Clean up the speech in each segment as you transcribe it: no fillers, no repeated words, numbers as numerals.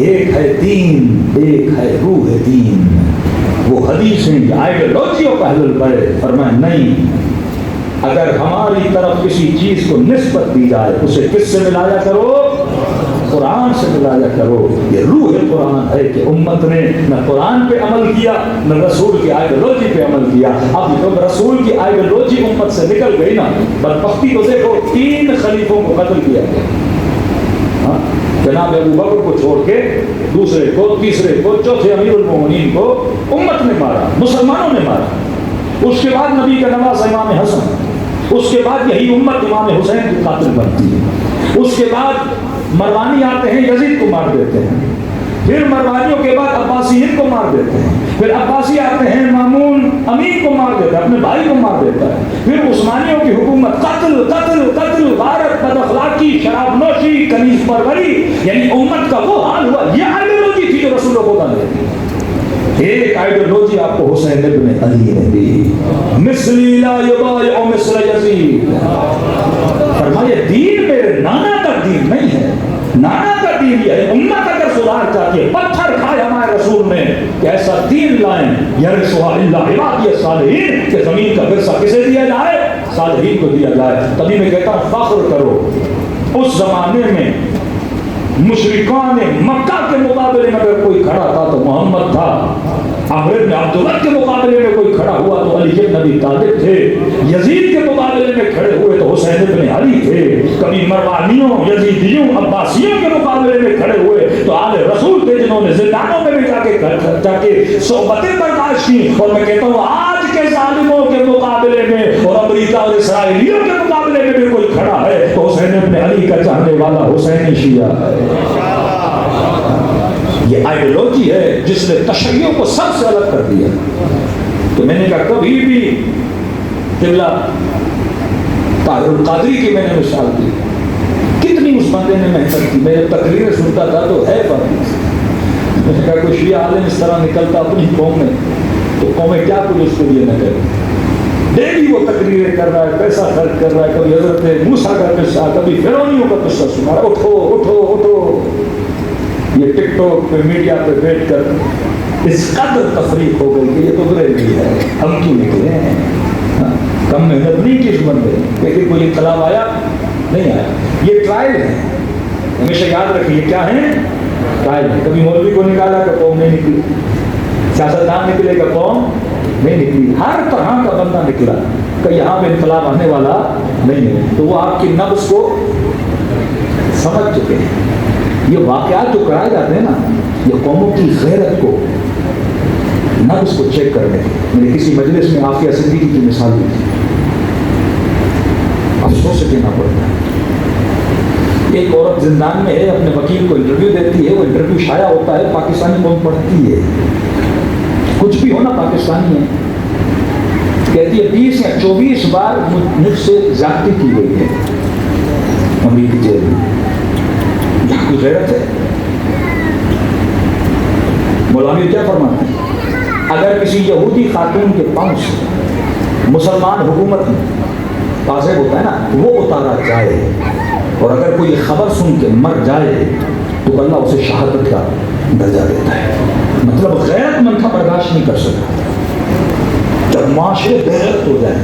ایک ہے دین، ایک ہے روح دین. وہ حدیثیں آئیڈیالوجیوں کا حل کرے. فرمائے نہیں، اگر ہماری طرف کسی چیز کو نسبت دی جائے اسے کس سے ملایا کرو؟ قرآن سے ملایا کرو. یہ روح قرآن ہے کہ امت نے نہ قرآن پہ عمل کیا نہ رسول کی آئیڈیالوجی پہ عمل کیا. اب جب رسول کی آئیڈیالوجی امت سے نکل گئی نا، بدبختی کو دیکھو، 3 خلیفوں کو قتل کیا گیا. جناب ابو بکر کو چھوڑ کے دوسرے کو، تیسرے کو، چوتھے امیر المومنین کو امت نے مارا، مسلمانوں نے مارا. اس کے بعد نبی کا نواز امام حسن، اس کے بعد یہی امت امام حسین کی قاتل بنتی ہے. اس کے بعد مروانی آتے ہیں، یزید کو مار دیتے ہیں. پھر مروانیوں کے بعد عباسیین کو مار دیتے ہیں. پھر عباسی آتے ہیں، مامون امین کو مار دیتا ہے، اپنے بھائی کو مار دیتا ہے. پھر عثمانیوں کی حکومت، قتل قتل قتل، غارت، بد اخلاقی، شراب نوشی، کنیز پروری، یعنی امت کا وہ حال ہوا. یہ آئیڈیالوجی تھی جو رسولوں کو دے دی. ایک آئیڈیالوجی آپ کو حسین ابن علی نے دی، مثلی لا یبایع مثل یزید. فرمایا دین میرے نانا کا دین نہیں ہے، نانا کا دین یہ ہے. امت اگر سدھار چاہتی ہے، پتھر کھائے ہمارے رسول نے کہ ایسا دین لائیں یرثھا الا عبادی الصالحین، کہ زمین کا ورثہ کسے دیا جائے؟ صالحین کو دیا جائے. تبھی میں کہتا ہوں فخر کرو. اس زمانے میں مشرکان مکہ کے مقابلے میں اگر کوئی کھڑا تھا تو محمد تھا. عمرو بن عبداللہ کے مقابلے میں کوئی کھڑا ہوا تو علی بن ابی طالب تھے. یزید کے مقابلے میں کھڑے ہوئے تو حسین بن علی تھے. کبھی مروانیوں، یزیدیوں، عباسیوں کے مقابلے میں کھڑے ہوئے تو آل رسول تھے، جنہوں نے زندانوں میں بھی جا کے صحبتیں برداشت کی. اور میں کہتا ہوں آج کے ظالموں کے مقابلے میں اور امریکہ اور اسرائیلیوں کے مقابلے میں بھی کوئی کھڑا ہے تو حسین بن علی کا چاہنے والا حسینی شیعہ ہے. یہ آئیڈیالوجی ہے جس نے تشیع کو سب سے الگ کر دیا. تو میں نے کہا کبھی بھی قبلہ طاہر القادری کی میں نے مثال دی، کتنی اس بندے نے محنت کی. میں جب تقریر سنتا تھا تو ہے بات، میں نے کہا کوئی شیعہ عالم اس طرح نکلتا اپنی قوم میں تو قومیں کیا کچھ اس کے لیے نہ کریں. ڈیلی وہ تقریریں کر رہا ہے، پیسہ خرچ کر رہا ہے، کبھی حضرت موسیٰ کا قصہ، کبھی فرعونیوں کا قصہ سنا رہا ہے. اٹھو اٹھو اٹھو. یہ ٹک ٹاک پہ میڈیا پہ بیٹھ کر اس قدر تفریق ہو گئی کہ یہ تو بریلوی ہے، ہم کیوں نکلے ہیں. کم محنت نہیں کی اس بندے، لیکن کوئی انقلاب آیا نہیں آیا. یہ ٹرائل ہے، ہمیشہ یاد رکھیے کیا ہے؟ ٹرائل ہے. کبھی مولوی کو نکالا کہ قوم نہیں نکلی، سیاستدان نکلے کہ قوم نہیں نکلی. ہر طرح کا بندہ نکلا کہ یہاں پہ انقلاب آنے والا نہیں ہے. تو وہ آپ کی نبض کو سمجھ چکے ہیں. یہ واقعات جو کرائے جاتے ہیں نا، یہ قوموں کی غیرت کو، نبض کو چیک کرنے. میں نے کسی مجلس میں عافیہ صدیقی کی مثال دی تھی، افسوس سے کہنا پڑتا ہے. ایک عورت زندان میں ہے، اپنے وکیل کو انٹرویو دیتی ہے. وہ انٹرویو شائع ہوتا ہے، پاکستانی قوم پڑھتی ہے، کچھ بھی ہونا پاکستانی ہے. کہتی ہے 20 یا 24 بار مجھ سے زیادتی کی گئی ہے امریکی جیل میں. یہ کوئی غیرت ہے؟ مولانا کیا فرماتے ہیں؟ اگر کسی یہودی خاتون کے پاؤں سے مسلمان حکومت میں واضح ہوتا ہے نا وہ اتارا جائے، اور اگر کوئی خبر سن کے مر جائے تو اللہ اسے شہادت کا درجہ دیتا ہے. مطلب غیرت مند کا برداشت نہیں کر سکتا. جب معاشرے بے غیرت ہو جائیں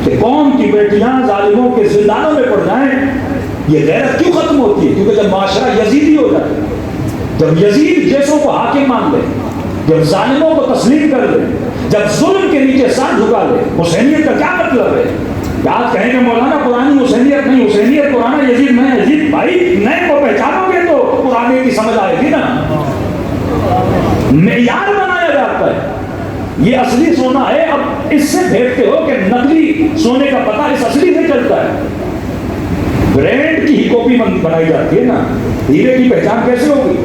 کہ قوم کی بیٹیاں ظالموں کے زندانوں میں پڑ جائیں، یہ غیرت کیوں ختم ہوتی ہے؟ کیونکہ جب معاشرہ یزیدی ہو جاتا ہے، جب یزید جیسوں کو حاکم مان لے، جب ظالموں کو تسلیم کر لے، جب ظلم کے نیچے سر جھکا لے. حسینیت کا کیا مطلب ہے؟ آج کہیں گے مولانا پرانی حسینیت نہیں، حسینیت پرانا یزید میں. یزید بھائی نئے کو پہچانو گے تو پرانے کی سمجھ آئے گی نا. معیار بنایا جاتا ہے، یہ اصلی سونا ہے. اب اس سے دیکھتے ہو کہ نقلی سونے کا پتہ اس اصلی سے چلتا ہے. برینڈ کی ہی کاپی بنائی جاتی ہے نا. ہیرے کی پہچان کیسے ہوگی؟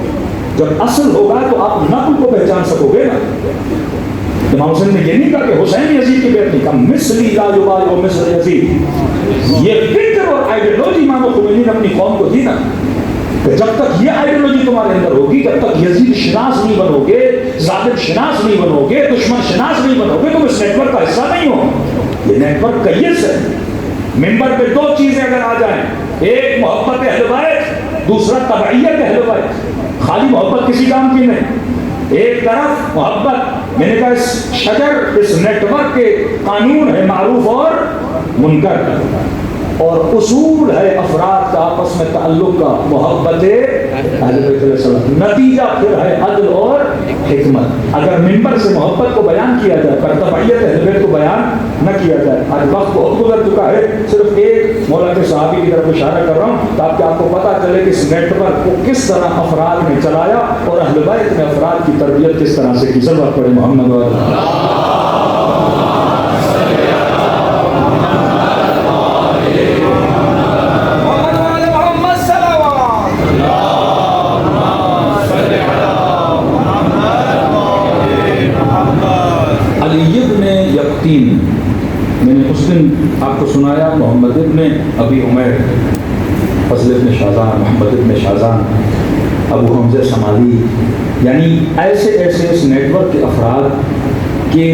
جب اصل ہوگا تو آپ نقل کو پہچان سکو گے نا. امام حسین نے یہ نہیں کہا کہ حسین یزید کی بیٹی کا مثلی لا یبایع مثل یزید. یہ فکر اور آئیڈیالوجی امام خمینی نے اپنی قوم کو دی نا، کہ جب تک یہ آئیڈیالوجی تمہارے اندر ہوگی، جب تک یزید شناس نہیں بنو گے، ظالم شناس نہیں بنو گے، دشمن شناس نہیں بنو گے، تم اس نیٹ ورک کا حصہ نہیں ہو. یہ نیٹ ورک کیس ہے. ممبر پہ 2 چیزیں اگر آ جائیں، ایک محبت اہل بیت دوسرا تبعیت اہل بیت، خالی محبت کسی کام کی نہیں، ایک طرف محبت، میں نے کہا اس شجر، اس نیٹ ورک کے قانون ہے معروف اور منکر، اور اصول ہے افراد کا آپس میں تعلق کا، محبت اہل بیت علیہ السلام، نتیجہ پھر ہے عدل اور حکمت۔ اگر منبر سے محبت کو بیان کیا جائے پر تبعیت اہل بیت کو بیان نہ کیا جائے، آج وقت بہت گزر چکا ہے، صرف ایک مولا کے صحابی کی طرف اشارہ کر رہا ہوں تاکہ آپ کو پتہ چلے کہ اس نیٹ ورک کو کس طرح افراد نے چلایا اور اہل بیت نے افراد کی تربیت کس طرح سے کی۔ ضرورت پڑے محمد میں نے اس دن آپ کو سنایا محمد ابن ابی عمیر، فضل ابن شازان، محمد ابن شازان، ابو حمزہ سمالی، یعنی ایسے ایسے اس نیٹ ورک کے افراد کے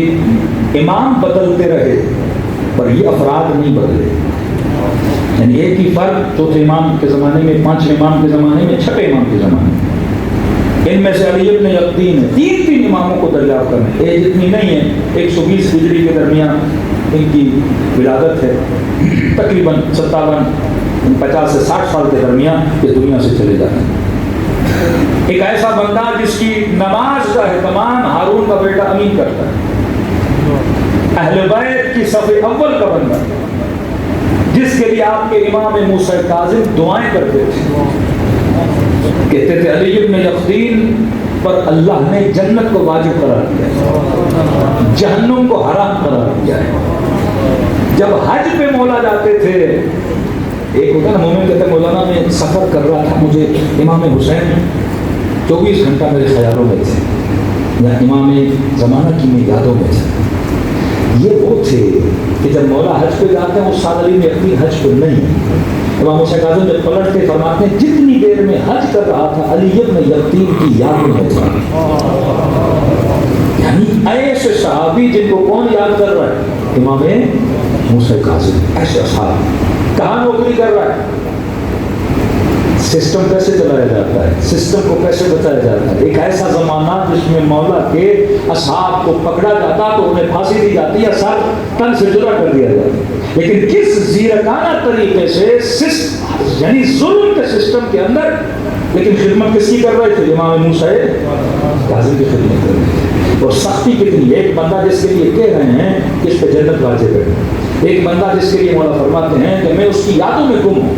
امام بدلتے رہے پر یہ افراد نہیں بدلے، یعنی ایک ہی فرق چوتھے امام کے زمانے میں، پانچویں امام کے زمانے میں، چھٹے امام کے زمانے میں، ان میں سے علی ابن یقطین ہے، تین اماموں کو دریافت کرنا، ایج اتنی نہیں ہے، 120 ہجری کے درمیان ان کی ولادت ہے، تقریباً 50 سے 60 سال کے درمیان یہ دنیا سے چلے جاتے ہیں۔ ایک ایسا بندہ جس کی نماز کا اہتمام ہارون کا بیٹا امین کرتا ہے، اہل بیت کی صف اول کا بندہ، جس کے لیے آپ کے امام موسیٰ کاظم دعائیں کرتے تھے، کہتے تھے علی ابن یقطین پر اللہ نے جنت کو واجب قرار دیا، جہنم کو حرام قرار دیا ہے۔ جب حج پہ مولا جاتے تھے، ایک ہوتا نا مومن کہتے مولانا میں سفر کر رہا تھا، مجھے امام حسین 24 گھنٹہ میرے خیالوں میں تھے، یا امام زمانہ کی میں یادوں میں تھے۔ یہ وہ تھے کہ جب مولا حج پہ جاتے ہیں، وہ سال علی میں اپنی حج پہ نہیں، امام موسیٰ کاظم جب پلٹ کے فرماتے ہیں جتنی دیر میں حج کر رہا تھا علی ابن یقطین کی یاد میں تھا، یعنی ایسے صحابی جن کو کون یاد کر رہا ہے؟ امام موسیٰ کاظم، ایسے صحابی کہاں نوکری کر رہا ہے، سسٹم کیسے چلایا جاتا ہے، سسٹم کو کیسے بچایا جاتا ہے، ایک ایسا زمانہ جس میں مولا کے اصحاب کو پکڑا جاتا تو انہیں پھانسی دی جاتی ہے، سر تن سے جدا کر دیا جاتا، لیکن کس زیرکانہ طریقے سے یعنی ظلم کے سسٹم کے اندر، لیکن خدمت کس کی کر رہے تھے؟ امام موسیٰ کاظم کی خدمت کر رہے تھے، اور سختی کتنی، ایک بندہ جس کے لیے کہہ رہے ہیں کہ اس پہ جنت واجب ہے، ایک بندہ جس کے لیے مولا فرماتے ہیں کہ میں اس کی یادوں میں گم ہوں،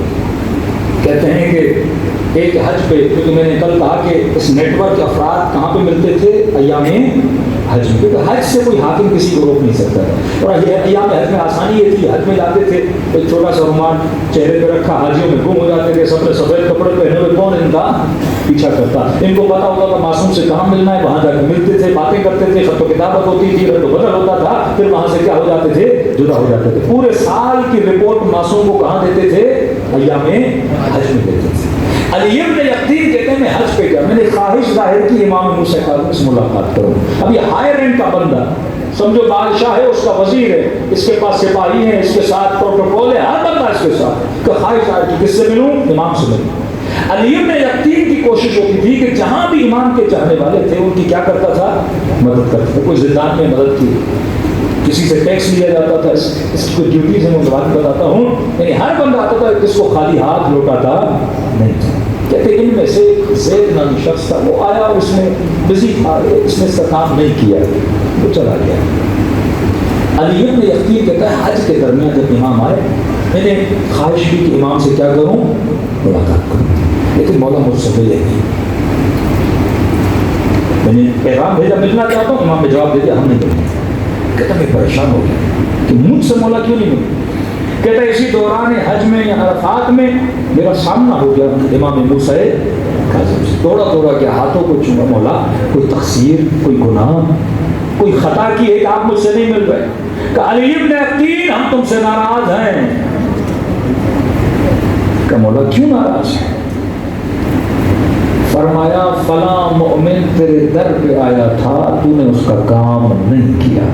کہتے ہیں کہ ایک حج پہ، کیونکہ میں نے کل کہا کہ اس نیٹ ورک کے افراد کہاں پہ ملتے تھے؟ ایام حج میں، کیونکہ حج سے کوئی حاکم کسی کو روک نہیں سکتا تھا، اور ایام حج میں آسانی یہ تھی، حج میں جاتے تھے ایک چھوٹا سا رومال چہرے پہ رکھا، حاجیوں میں گم ہو جاتے تھے، سب نے سفید کپڑے پہنے ہوئے، کون ان کا پیچھا کرتا، ان کو پتا ہوتا تھا معصوم سے کہاں ملنا ہے، وہاں جا کے ملتے تھے، باتیں کرتے تھے، خط و کتابت ہوتی تھی، رد و بدل ہوتا تھا، پھر وہاں سے کیا ہو جاتے تھے؟ جدا ہو جاتے تھے، پورے سال کی رپورٹ معصوم کو کہاں دیتے تھے؟ ایام حج میں دیتے تھے۔ علی ابن یقطین کہتے ہیں میں حج پہ گیا، میں نے خواہش ظاہر کی امام موسیٰ کاظم سے ملاقات کروں، اب یہ ہائی رینک کا بندہ، سمجھو بادشاہ ہے، اس کا وزیر ہے، اس کے پاس سپاہی ہیں، اس کے ساتھ پروٹوکول ہے، ہر بندہ اس کے ساتھ، کہ خواہش ظاہر کی کس سے ملوں؟ امام سے ملوں۔ علی ابن یقطین کی کوشش ہوتی تھی کہ جہاں بھی امام کے چاہنے والے تھے ان کی کیا کرتا تھا؟ مدد کرتا تھا، کوئی زندان میں مدد کی، کسی سے ٹیکس لیا جاتا تھا، اس کی کوئی ڈیوٹیز ہیں، میں بات بتاتا ہوں، یعنی ہر بندہ آتا تھا کس کو خالی ہاتھ لوٹاتا نہیں تھا۔ کہتے ان میں سے زید نامی شخص تھا، وہ آیا اور اس میں بزی تھا، اس نے اس کا کام نہیں کیا، وہ چلا گیا۔ علی ابن یقطین کہتا ہے حج کے درمیان جب امام آئے، میں نے خواہش کی کہ امام سے کیا کروں؟ ملاقات کروں، لیکن مولا مجھ سے ملے نہیں، میں نے پیغام بھیجا ملنا چاہتا ہوں، امام نے جواب دے دیا ہم نہیں ملیں۔ کہتا میں پریشان ہو گیا کہ مجھ سے مولا کیوں نہیں ملے؟ کہتا اسی دوران حج میں یا عرفات میں میرا سامنا ہو گیا امام موسیٰ کاظم سے، توڑا کے ہاتھوں کو چوما، مولا کوئی تقصیر، کوئی گناہ، کوئی خطا کی ہے کہ آپ مجھ سے نہیں مل رہے؟ کہ علی ابن یقطین ہم تم سے ناراض ہیں۔ کہ مولا کیوں ناراض ہے؟ فرمایا فلاں مؤمن تیرے در پہ آیا تھا، تو نے اس کا کام نہیں کیا۔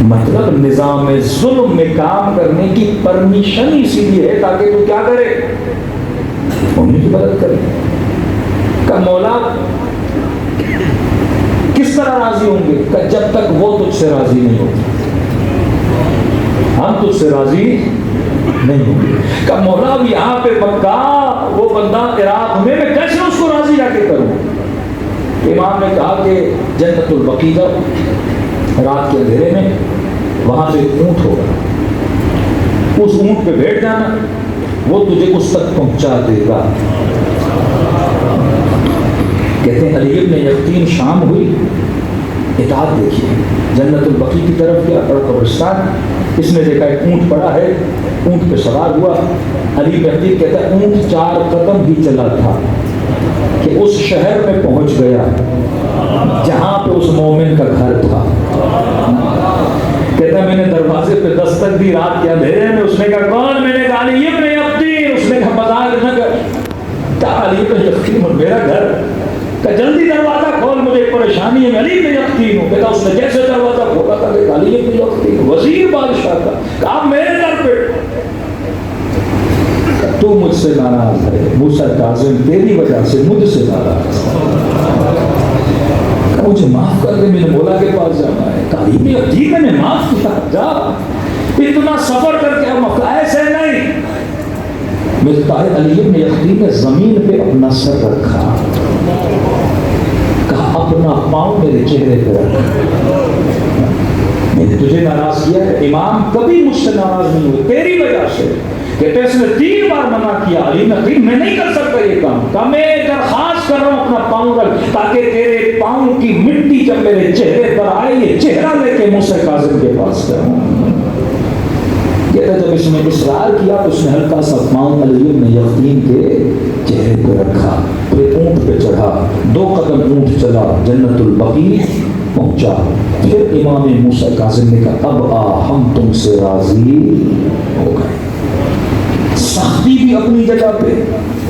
مطلب نظام ظلم میں کام کرنے کی پرمیشن اسی لیے ہے تاکہ تو کیا کرے؟ مومن کی مدد کریں. کہ مولا کس طرح راضی ہوں گے؟ کہ جب تک وہ تجھ سے راضی نہیں ہوتے ہم تجھ سے راضی نہیں ہوں گے. کہ مولا اب یہاں پہ مکہ وہ بندہ عراق میں کیسے اس کو راضی جا کے کروں؟ امام نے کہا کہ جنت البقیع کا رات کے اندھیرے میں وہاں پہ ایک اونٹ ہوگا، اس اونٹ پہ بیٹھ جانا، وہ تجھے اس تک پہنچا دے گا. کہتے ہیں علی ابن یقطین شام ہوئی، اطاعت دیکھیے، جنت البقیع کی طرف گیا، بڑا قبرستان، اس نے دیکھا ایک اونٹ پڑا ہے، اونٹ پہ سوار ہوا. علی ابن یقطین کہتا ہے اونٹ 4 قدم ہی چلا تھا کہ اس شہر میں پہنچ گیا جہاں پہ اس مومن کا گھر تھا. کہتا ہے میں نے دروازے پہ دستک دی رات کے اندھیرے میں. اس نے کہا کون؟ میں نے کہا علی ابن یقطین. اس نے کہا مذاق نہ کر. کہا علی ابن یقطین میرا گھر؟ کہ جلدی دروازہ کھول، مجھے پریشانی ہے، میں علی ابن یقطین ہوں. کہتا اس نے کیسے دروازہ کھولا؟ تھا کہ علی ابن یقطین وزیر بادشاہ کا. کہا میرے گھر پہ تو مجھ سے ناراض ہے، موسیٰ کاظم تیری وجہ سے مجھ سے ناراض ہے، مجھے معاف کر دے، میں نے مولا کے پاس جانا ہے. کہا علی ابن میں نے معاف کیا، جا، اتنا سفر کر کے ہم ایسے نہیں. ملتا ہے علی ابن یقطین نے زمین پہ اپنا سر رکھا، کہا اپنا پاؤں میرے چہرے پہ رکھا، میں نے تجھے ناراض کیا ہے؟ امام کبھی مجھ سے ناراض نہیں ہوئے تیری وجہ سے. کہتے اس نے 3 بار منع کیا. علی نے میں نہیں کر سکتا یہ کام. کہ میں درخواست کر رہا ہوں اپنا پاؤں رکھ تاکہ تیرے پاؤں کی مٹی جب میرے چہرے پر آئے یہ چہرہ لے کے موسیٰ کاظم کے پاس کروں. کہتا جب اس نے اصرار کیا تو اس نے ہلکا سا پاؤں علی ابن یقطین کے چہرے پہ رکھا، پھر اونٹ پہ چڑھا، 2 قدم اونٹ چلا، جنت البقیع پہنچا. پھر امام موسیٰ کاظم نے کہا اب آ ہم تم سے راضی ہو گئے. سختی بھی اپنی جگہ پہ،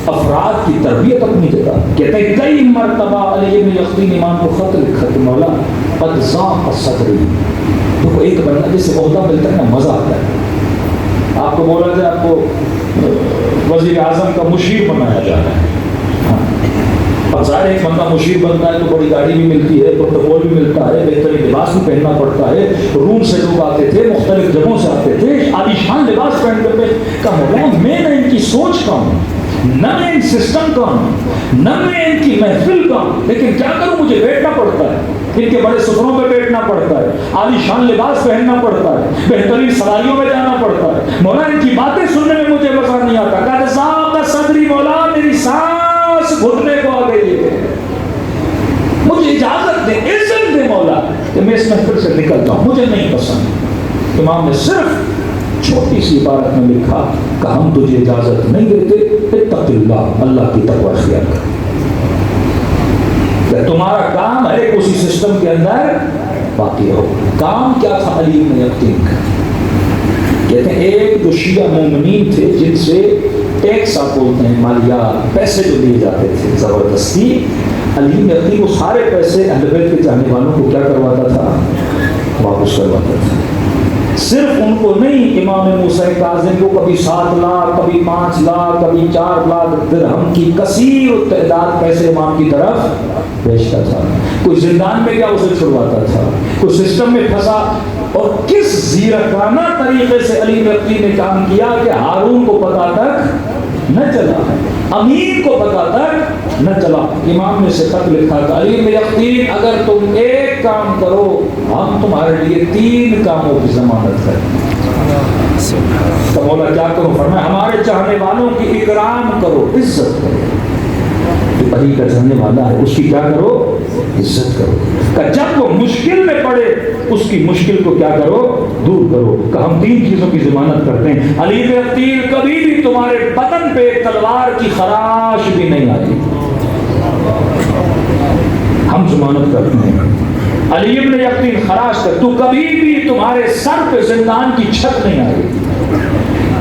افراد کی تربیت اپنی جگہ. کہتے ہیں کئی مرتبہ علی ابن یقطین امام کو خط لکھا کہ مولا قد ضاق صدری. تو ایک بندہ جسے عہدہ ملتا ہے نا مزہ آتا ہے. آپ کو بولا جائے آپ کو وزیر اعظم کا مشیر بنایا جا رہا ہے، اب ظاہر ایک بندہ مشیر بنتا ہے تو بڑی گاڑی بھی ملتی ہے، پروٹوکول بھی ملتا ہے، بہترین لباس بھی پہننا پڑتا ہے. روم سے لوگ آتے تھے، مختلف جگہوں سے آتے تھے، عالیشان لباس پہن کر کہ مولانا میں نہ ان کی سوچ کا ہوں، نہ میں ان سسٹم کا ہوں، نہ میں ان کی محفل کا ہوں، لیکن کیا کروں مجھے بیٹھنا پڑتا ہے، ان کے بڑے سفروں پہ بیٹھنا پڑتا ہے، عالیشان لباس پہننا پڑتا ہے، بہترین سراریوں میں جانا پڑتا ہے. مولا ان کی باتیں سننے میں مجھے مزہ نہیں آتا. قد ضاق صدری، مولا میری سانس گھٹنے کو آ گئی ہے، مجھے اجازت دے، عزت دے مولا کہ میں اس محفل سے نکلتا ہوں، مجھے نہیں پسند. امام نے صرف چھوٹی سی عبارت میں لکھا کہ ہم تجھے اجازت نہیں دیتے، اتق اللہ، اللہ کی تقوی اختیار کر. کہ تمہارا کام ہے اسی سسٹم کے اندر باقی ہو. کام کیا تھا علی ابن یقطین کا؟ کہتے ہیں ایک جو شیعہ مومنین تھے جن سے ٹیکس آپ بولتے ہیں، مالیات، پیسے جو دیے جاتے تھے زبردستی، علی ابن یقطین وہ سارے پیسے اہل بیت کے چاہنے والوں کو کیا کرواتا تھا؟ واپس کرواتا تھا. صرف ان کو نہیں، امام موسیٰ کاظم کو کبھی 7 لاکھ، کبھی 5 لاکھ، کبھی 4 لاکھ درہم کی کثیر تعداد پیسے امام کی طرف بھیجتا تھا. کوئی زندان میں گیا اسے چھڑواتا تھا، کوئی سسٹم میں پھنسا. اور کس زیرکانہ طریقے سے علی ابن یقطین نے کام کیا کہ ہارون کو پتہ تک نہ چلا، امین کو پتہ تک نہ چلا. امام نے سے خط لکھا تھا علی ابن یقطین اگر تم ایک کام کرو ہم تمہارے لیے 3 کاموں کی ضمانت کریں. تو مولا کیا کرو؟ فرمایا ہمارے چاہنے والوں کی اکرام کرو، عزت کرو. جو علی کا چاہنے والا ہے اس کی کیا کرو؟ عزت کرو. کہ جب وہ مشکل میں پڑے اس کی مشکل کو کیا کرو؟ دور کرو. کہ ہم 3 چیزوں کی ضمانت کرتے ہیں. علی ابن یقطین کبھی بھی تمہارے بدن پہ تلوار کی خراش بھی نہیں آئی، ہم ضمانت کرتے ہیں. علی ابن یقطین خراش کر، تو کبھی بھی تمہارے سر پہ زندان کی چھت نہیں آئی.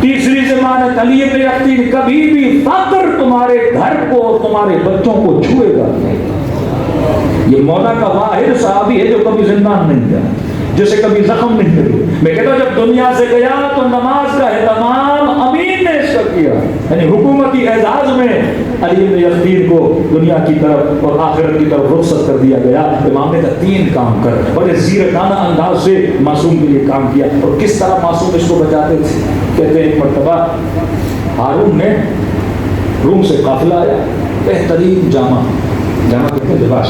تیسری ضمانت، علی ابن یقطین کبھی بھی فقر تمہارے گھر کو اور تمہارے بچوں کو چھوئے گا نہیں. یہ مولا کا واحد صحابی ہے جو کبھی زندان نہیں گیا، جسے کبھی زخم نہیں لگے. میں کہتا ہوں جب دنیا سے گیا تو نماز کا اہتمام امین نے اس کا کیا. یعنی حکومتی اعزاز میں علی بن یقین کو دنیا کی طرف اور آخرت کی طرف رخصت کر دیا گیا. امام نے کہا 3 کام کر. بڑے زیرکانہ انداز سے معصوم کے لیے کام کیا. اور کس طرح معصوم اس کو بچاتے تھے. کہتے ہیں ایک مرتبہ ہارون نے روم سے قافلہ آیا, بہترین جامع کہتے ہیں لباس,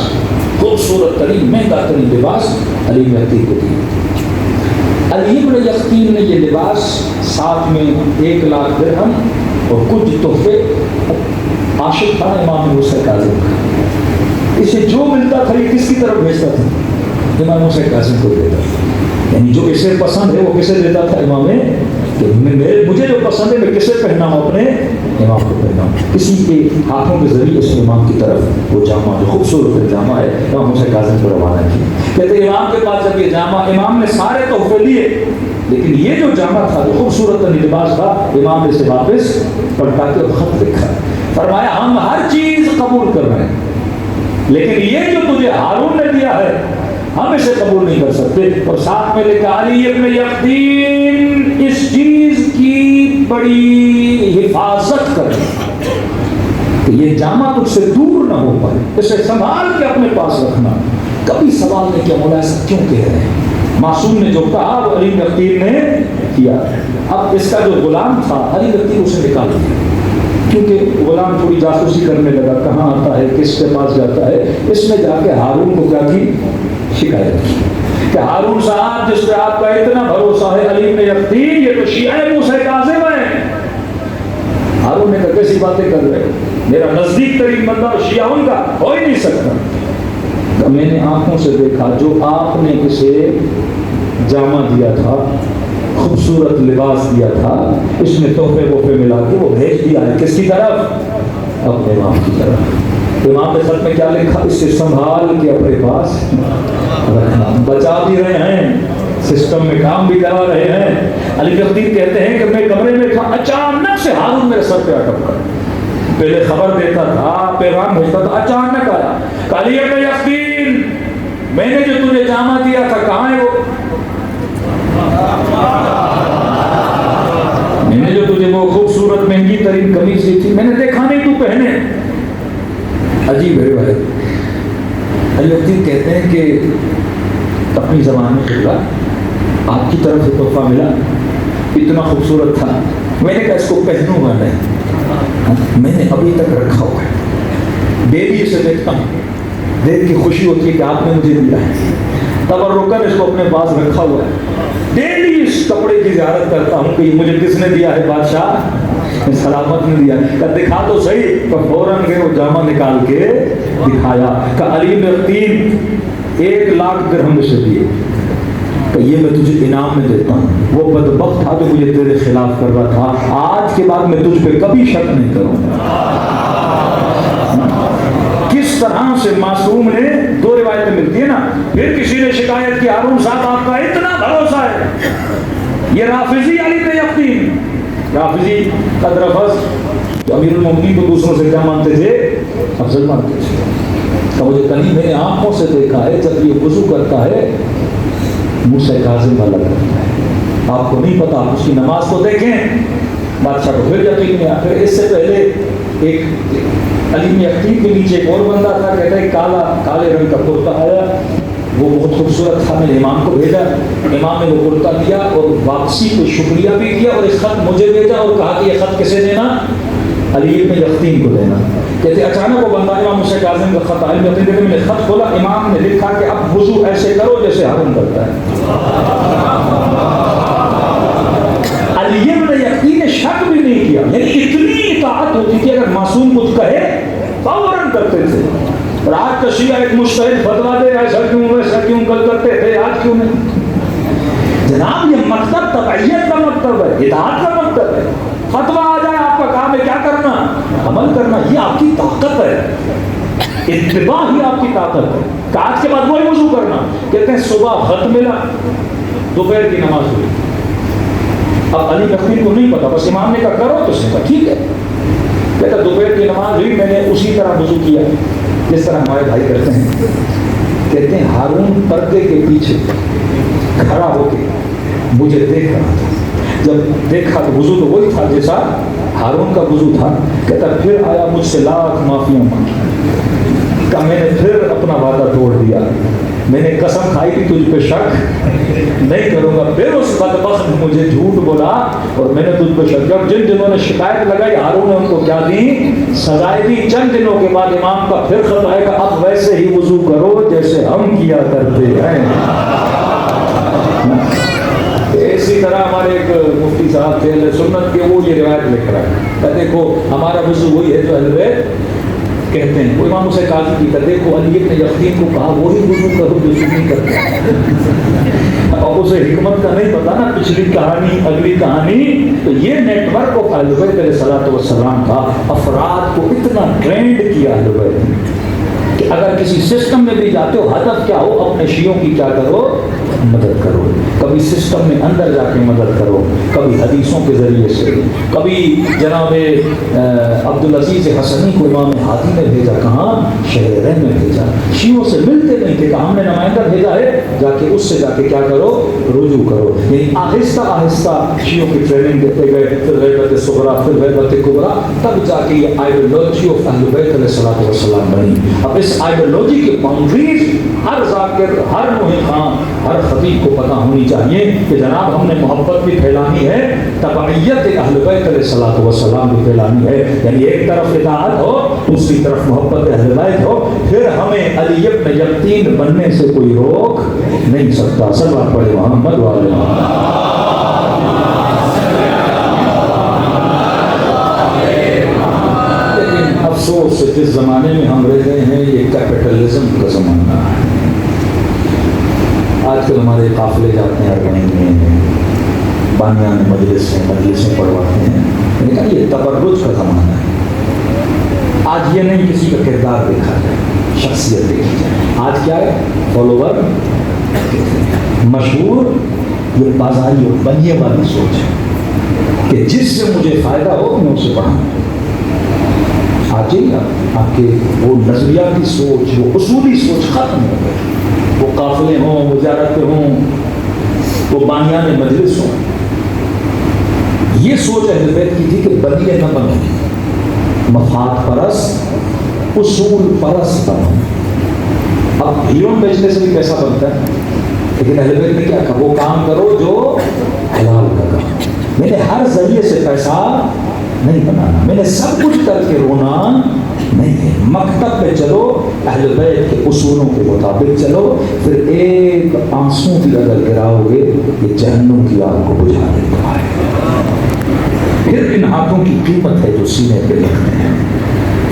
خوبصورت ترین مہنگا ترین لباس علی بن یقین کو دیا. علی بن یقین نے یہ لباس ساتھ میں 1 لاکھ درہم اور کچھ تحفے, عاشق تھا امام موسیٰ کاظم کا, اسے جو ملتا تھا یہ کس کی طرف بھیجتا تھا, امام موسیٰ کاظم کو دیتا تھا. یعنی جو اسے پسند ہے وہ کسے دیتا تھا, امام مجھے جو پسند ہے میں کسے پہناؤں, اپنے امام کو پہناؤں. کسی کے ہاتھوں کے ذریعے اس امام کی طرف وہ جامع جو خوبصورت جامع ہے امام موسیٰ کاظم کو روانہ کیا. کہتے ہیں امام کے پاس جب یہ جامع, امام نے سارے تحفے لیے لیکن یہ جو جامع تھا جو خوبصورت لباس تھا امام نے اسے واپس پلٹا کے خط لکھا. فرمایا ہم ہر چیز قبول کر رہے ہیں لیکن یہ جو تجھے ہارون نے دیا ہے ہم اسے قبول نہیں کر سکتے. اور ساتھ میں لکھا علی بن یقین اس چیز کی بڑی حفاظت کرے کہ یہ جامع تجھ سے دور نہ ہو پائے, اسے سنبھال کے اپنے پاس رکھنا. کبھی سوال نہیں کیا مولا ایسا کیوں کہہ رہے ہیں. معصوم نے جو کہا وہ علی بن یقین نے کیا. اب اس کا جو غلام تھا علی بن یقین اسے نکال دیا کیونکہ غلام تھوڑی جاسوسی کرنے لگا, کہاں آتا ہے کس کے پاس جاتا ہے. اس نے جا کے ہارون کو کیا کی, شکایت کی کہ ہارون صاحب جس پہ آپ کا اتنا بھروسہ ہے علی بن یقین یہ تو شیعہ موسیٰ کاظم ہے. ہارون نے کہا کیسی باتیں کر رہے, میرا نزدیک ترین بندہ شیعہ ان کا ہو ہی نہیں سکتا. تو میں نے آنکھوں سے دیکھا جو آپ نے اسے جامع دیا تھا, خوبصورت لباس دیا تھا, اس میں تحفے وحفے ملا کے وہ بھیج دیا ہے کس کی طرف, اپنے امام کی طرف. امام نے خط میں کیا لکھا, اس سے سنبھال کے اپنے پاس رکھنا. بچا بھی رہے ہیں, سسٹم میں کام بھی کرا رہے ہیں. علی بن یقین کہتے ہیں کہ میں کمرے میں تھا, اچانک سے ہارون میرے سر پہ اٹک کر, پہلے خبر دیتا تھا پیغام بھیجتا تھا, اچانک آیا. علی بن یقین میں نے جو تجھے جامع دیا تھا کہاں ہے وہ, میں نے جو تجھے وہ خوبصورت مہنگی ترین قمیض دی تھی میں نے دیکھا نہیں تو پہنے. عجیب ہے بھائی. علی بن یقین کہتے ہیں کہ اپنی زبان میں خطبہ آپ کی طرف سے تحفہ ملا, اتنا خوبصورت تھا, میں نے کہا اس کو پہنوں گا نہیں, میں نے ابھی تک رکھا ہوا ہے. ڈیلی اسے دیکھتا ہوں, دیکھ کے خوشی ہوتی ہے کہ آپ نے مجھے دیا ہے, تبرکن اس کو اپنے پاس رکھا ہوا ہے. ڈیلی اس کپڑے کی زیارت کرتا ہوں کہ مجھے کس نے دیا ہے, بادشاہ سلامت نے دیا. کہ دکھا تو صحیح. تو فوراً گئے وہ جامع نکال کے دکھایا کہ علی بن یقین 1 لاکھ درہم سے دیے کہ یہ میں تجھے انعام میں دیتا ہوں. وہ بدبخت تھا جو مجھے تیرے خلاف کر رہا تھا, آج کے بعد میں تجھ پہ کبھی شک نہیں کروں گا. کس طرح سے معصوم نے 2 روایتیں ملتی ہیں نا. پھر کسی نے شکایت کی ہارون صاحب آپ کا اتنا بھروسہ ہے, یہ رافضی علی بن یقین, رافضی قدرفظ جو امیر المومنین کو دوسروں سے کیا مانتے تھے, افضل مانتے تھے. تو مجھے کہیں میں نے آنکھوں سے دیکھا ہے جب یہ وضو کرتا ہے موسیٰ کاظم والا کرتا ہے. آپ کو نہیں پتا, آپ اس کی نماز کو دیکھیں, بادشاہ کو پھر یقین نہیں آیا. پھر اس سے پہلے ایک علی بن یقین کے نیچے ایک اور بندہ تھا, کہتا ہے کالے رنگ کا کرتا آیا, وہ بہت خوبصورت تھا, میں نے امام کو بھیجا, امام نے وہ کرتا دیا اور واپسی کو شکریہ بھی کیا اور اس خط مجھے بھیجا اور کہا کہ یہ خط کسے دینا, علی بن یقین کو دینا. کہتے اچانک وہ بندہ امام موسیٰ کاظم کا خط علی بن یقین کہتے میں نے خط کھولا, امام نے لکھا کہ اب وضو ایسے کرو جیسے ہارون کرتا ہے. علی بن یقین نے شک بھی نہیں کیا, یعنی اتنی اطاعت ہوتی تھی, اگر معصوم کچھ کہے فوراً کرتے تھے. اور آج کا شیعہ ایک مجتہد فتویٰ دے ایسا کیوں ویسا کیوں, کل کرتے تھے آج کیوں نہیں. جناب یہ مکتب تبعیت کا مکتب ہے, اطاعت کا مکتب ہے. فتویٰ آ جائے آپ کا کام ہے کیا کرنا, عمل کرنا, یہ آپ کی طاقت ہے, اتباع ہی آپ کی طاقت ہے. کہ آج کے بعد وہی وضو کرنا. کہتے ہیں صبح خط ملا, دوپہر کی نماز ہوئی. اب علی بن کو نہیں پتا, بس امام نے کہا کرو, تو اس نے کہا ٹھیک ہے. کہتا دوپہر کی نماز ہوئی, میں نے اسی طرح وضو کیا جس طرح ہمارے بھائی کرتے ہیں. کہتے ہیں ہارون پردے کے پیچھے کھڑا ہو کے مجھے دیکھ رہا تھا. جب دیکھا تو وضو تو وہی تھا جیسا ہارون کا وضو تھا. کہتا پھر آیا مجھ سے لاکھ معافیاں مانگی. کہ میں نے پھر اپنا وعدہ توڑ دیا, میں نے قسم کھائی تھی تجھ پہ شک نہیں کروں گا. پھر اس بدبخت مجھے جھوٹ بولا اور میں نے تجھ پہ شک. جب جن دنوں نے شکایت لگائی ہارون نے ان کو کیا دی؟ سزائے دی. چند دنوں کے بعد امام کا پھر خط آئے گا, اب ویسے ہی وضو کرو جیسے ہم کیا کرتے ہیں. اسی طرح ہمارے ایک مفتی صاحب تھے اہل سنت کے, وہ یہ روایت لکھ رہا ہے کہ دیکھو ہمارا وضو وہی ہے جو اہل بیت کہتے ہیں. وہ امام حسین قاضی کی کہ دیکھو علی ابن یقین کو کہا وہی وضو کرو جو سنی کرتے ہیں, اور اسے حکمت کا نہیں پتا نا پچھلی کہانی اگلی کہانی. تو یہ نیٹ ورک کو اہل بیت علیہ الصلوۃ والسلام کا افراد کو اتنا ٹرینڈ کیا اہل بیت نے کہ اگر کسی سسٹم میں بھی جاتے ہو ہدف کیا ہو, اپنے شیعوں کی کیا کرو, مدد کرو. کبھی سسٹم میں اندر جا کے مدد کرو, کبھی حدیثوں کے ذریعے سے, کبھی جناب عبدالعزیز حسنی کو امام ہادی نے بھیجا, کہاں شہر رہ میں بھیجا. شیعوں سے ملتے نہیں تھے کہ ہم نے نمائندہ بھیجا ہے, جا کے اس سے جا کے کیا کرو, رجوع کرو. یعنی آہستہ آہستہ شیعوں کی ٹریننگ دیتے گئے, پھر غیبت صغریٰ, پھر غیبت کبریٰ, تب جا کے یہ آئیڈیالوجی آف اہل بیت علیہ الصلوۃ والسلام بنی. اب اس آئیڈیالوجی کے باؤنڈریز ہر ذاکر, ہر محی خان, ہر خطیب کو پتہ ہونی چاہیے کہ جناب ہم نے محبت بھی پھیلانی ہے, تبعیت اہل بیت علیہ الصلوۃ والسلام بھی پھیلانی ہے. یعنی ایک طرف اطاعت ہو, دوسری طرف محبت اہل بیت ہو, پھر ہمیں علی ابن یقین بننے سے کوئی روک نہیں سکتا. صلوات پڑھے محمد والے محمد. افسوس جس زمانے میں ہم رہ گئے ہیں یہ کیپٹلزم کا زمانہ ہے. آج کل ہمارے قافلے جاتے ہیں اربعین میں, بانیان مجلسیں پڑھواتے ہیں. میں نے کہا یہ تبرج کا زمانہ ہے. آج یہ نہیں کسی کا کردار دیکھا جائے, شخصیت دیکھی جائے. آج کیا ہے, فالوور, مشہور, یہ بازاری اور بنیے والی سوچ ہے کہ جس سے مجھے فائدہ ہو میں اسے پڑھاؤں. آج ہی آپ کے وہ نظریاتی سوچ, وہ اصولی سوچ ختم ہو گئی. وہ قافلے ہوں, وزارتیں ہوں, وہ بانیان مجلس ہوں. یہ سوچ اہل بیت کی تھی کہ بنیے نہ بنو, مفاد پرست, اصول پرست بنو. اب ہیرون بیچنے سے بھی پیسہ بنتا ہے, لیکن اہل بیت نے کیا کہا, وہ کام کرو جو حلال کا کام. میں نے ہر ذریعے سے پیسہ نہیں بنانا, میں نے سب کچھ کر کے رونا نہیں ہے. مکتب پہ چلو, اہل بیت کے اصولوں کے مطابق چلو, پھر ایک آنسو بھی اگر گراؤ گے یہ جہنم کی آگ کو بجھا دیتا ہے. پھر ان ہاتھوں کی قیمت ہے جو سینے پہ رکھتے ہیں,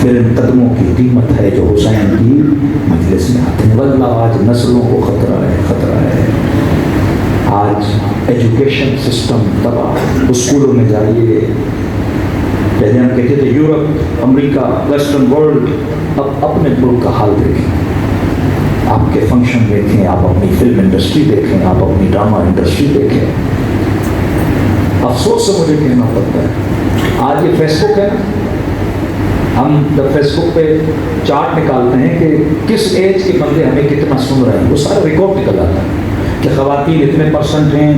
پھر ان قدموں کی قیمت ہے جو حسین کی مجلس میں آتے ہیں. واللہ آج نسلوں کو خطرہ ہے, خطرہ ہے. آج ایجوکیشن سسٹم تباہ. اسکولوں میں جائیے, پہلے ہم کہتے تھے یورپ, امریکہ, ویسٹرن ورلڈ, اب اپنے ملک کا حال دیکھیں. آپ کے فنکشن دیکھیں, آپ اپنی فلم انڈسٹری دیکھیں, آپ اپنی ڈرامہ انڈسٹری دیکھیں. افسوس سے مجھے کہنا پڑتا ہے, آج یہ فیس بک ہے, ہم جب فیس بک پہ چارٹ نکالتے ہیں کہ کس ایج کے بندے ہمیں کتنا سن رہے ہیں, وہ سارا ریکارڈ نکل آتا ہے کہ خواتین اتنے پرسنٹ ہیں,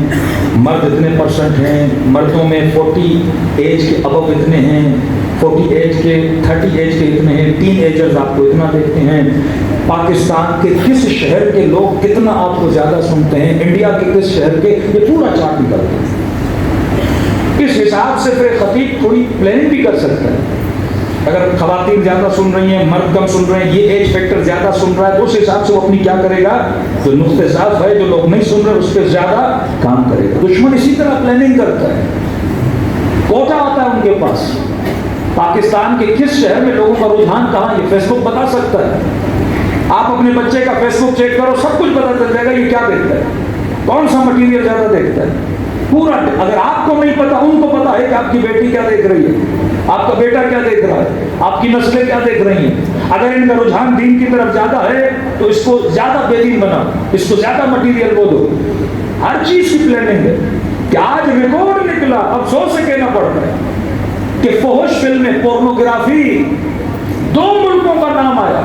مرد اتنے پرسنٹ ہیں, مردوں میں 40 ایج کے ابو اتنے ہیں, 40 ایج کے 30 ایج کے اتنے ہیں, ٹین ایجرز آپ کو اتنا دیکھتے ہیں. پاکستان کے کس شہر کے لوگ کتنا آپ کو زیادہ سنتے ہیں, انڈیا کے کس شہر کے, یہ پورا چارٹ نکلتا ہے. اس حساب سے پھر خطیب تھوڑی پلاننگ بھی کر سکتا ہے. اگر خواتین زیادہ سن رہی ہیں, مرد کم سن رہے ہیں, یہ ایج فیکٹر زیادہ سن رہا ہے, تو اس حساب سے وہ اپنی کیا کرے گا, جو نقطہ ضعف ہے, جو لوگ نہیں سن رہے, اس پہ زیادہ کام کرے گا. دشمن اسی طرح پلاننگ کرتا ہے, کوٹا آتا ہے ان کے پاس. پاکستان کے کس شہر میں لوگوں کا رجحان کہاں, یہ فیس بک بتا سکتا ہے. آپ اپنے بچے کا فیس بک چیک کرو, سب کچھ پتا چل جائے گا یہ کیا دیکھتا ہے, کون سا مٹیریل زیادہ دیکھتا ہے. پورا, اگر آپ کو نہیں پتا, ان کو پتا ہے کہ آپ کی بیٹی کیا دیکھ رہی ہے, آپ کا بیٹا کیا دیکھ رہا ہے, آپ کی نسلیں کیا دیکھ رہی ہیں. اگر ان کا رجحان دین کی طرف زیادہ ہے تو اس کو زیادہ بے دین بنا, اس کو زیادہ مٹیریل وہ دو. ہر چیز کی پلاننگ ہے. کہ آج ریکارڈ نکلا, افسوس سے کہنا پڑتا ہے کہ فحش فلمیں, پورنوگرافی, 2 ملکوں کا نام آیا,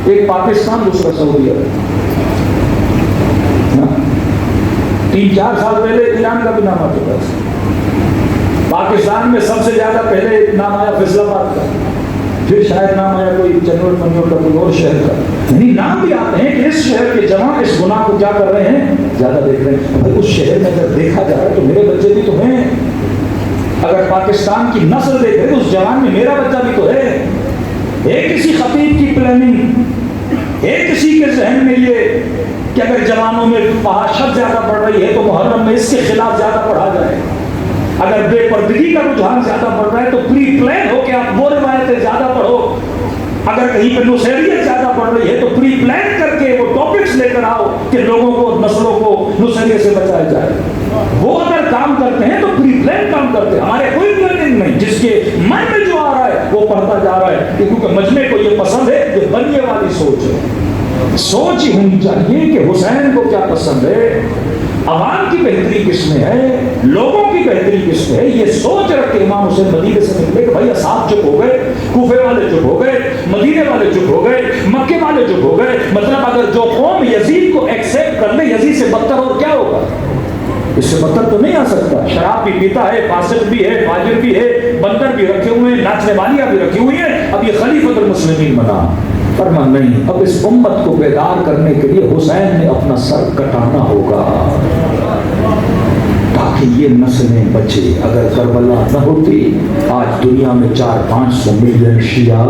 ایک پاکستان, دوسرا سعودی عرب. 3-4 سال پہلے ایران کا بھی نام آ چکا تھا. پاکستان میں سب سے زیادہ پہلے نام آیا فیصل آباد کا, پھر شاید نام آیا کوئی چنور منور کا کوئی اور شہر کا. یعنی نام بھی آتے ہیں کہ اس شہر کے جوان اس گناہ کو کیا کر رہے ہیں, زیادہ دیکھ رہے ہیں. بھائی اس شہر میں اگر دیکھا جائے تو میرے بچے بھی تو ہیں. اگر پاکستان کی نسل دیکھے تو اس جوان میں میرا بچہ بھی تو ہے. ایک کسی خطیب کی پلاننگ, ایک کسی کے ذہن میں یہ کہ اگر جوانوں میں فحاشت زیادہ بڑھ رہی ہے تو محرم میں اس کے خلاف زیادہ پڑھا جائے. اگر بے پردگی کا رجحان زیادہ بڑھ رہا ہے تو پری پلان ہو کے آپ وہ روایتیں زیادہ پڑھو. اگر کہیں پہ نصیریت زیادہ بڑھ رہی ہے تو پری پلان کر کے وہ ٹاپکس لے کر آؤ کہ لوگوں کو, نسلوں کو نصیریت سے بچایا جائے. وہ اگر کام کرتے ہیں تو پری پلان کام کرتے ہیں. ہمارے کوئی پلاننگ نہیں, جس کے من میں جو آ رہا ہے وہ پڑھتا جا رہا ہے. کیونکہ مجمع کو یہ پسند ہے کہ بنیے والی سوچ ہے. سوچ ہی ہونی چاہیے کہ حسین کو کیا پسند ہے, عوام کی بہتری کس میں ہے, لوگوں کی بہتری کس میں ہے. یہ سوچ رکھ کے امام حسین مدینے سے نکلے کہ بھائی اصحاب چپ ہو گئے, کوفے والے چپ ہو گئے, مدینے والے چپ ہو گئے, مکے والے چپ ہو گئے. مطلب اگر جو قوم یزید کو ایکسیپٹ کر لے, یزید سے بدتر اور کیا ہوگا؟ اس سے بدتر تو نہیں آ سکتا. شراب بھی پیتا ہے, فاسق بھی ہے, فاجر بھی ہے, بندر بھی رکھے ہوئے ہیں, ناچنے والیاں بھی رکھی ہوئی ہیں. اب یہ خلیفۃ المسلمین بنا. فرما نہیں, اب اس امت کو بیدار کرنے کے لیے حسین نے اپنا سر کٹانا ہوگا تاکہ یہ نسلیں بچے. اگر کربلا نہ ہوتی آج دنیا میں 400-500 ملین شیعہ